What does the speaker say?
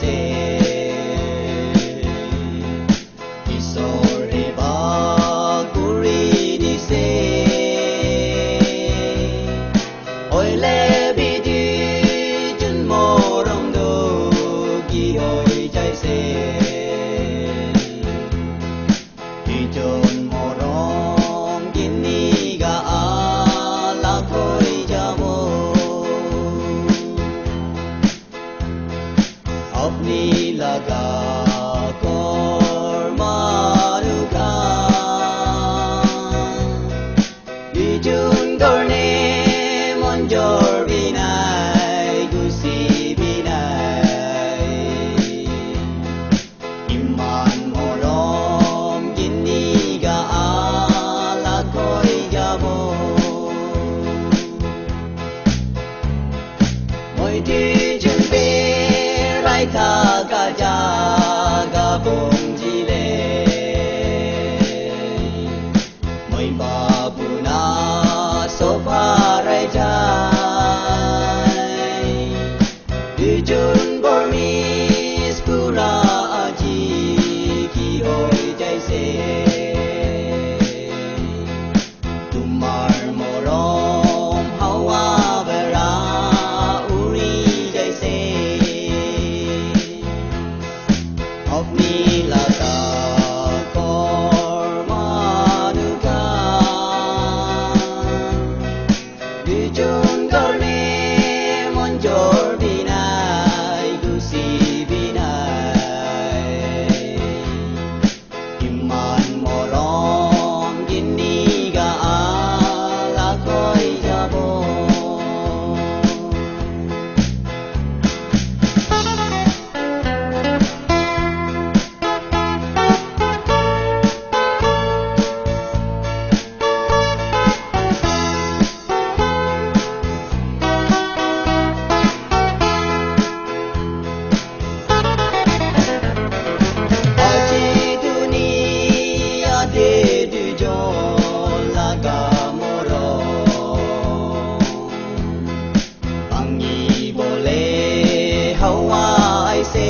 se isore ba kuri di se oi le bi di chun mo rong do ki oi jai se ki chun mo rong kin ni ga a la khoi ja mo apni laga kor maru ka bijun gorne mon jor binai gusi binai iman morom gini ga ala koi jabo moi di jun be rai tha ka ja ga bong ji le moi ba bu na so pha rai jai di jun bor mi skura ji ki hoi jai se tumar morom hawa bara uri jai se apni laga kor manu ka bijun gorne mon jor binai gusi binai iman morom gini ga ala koi jabo aji dunia de du jon laga moro pangi bole hawa ai se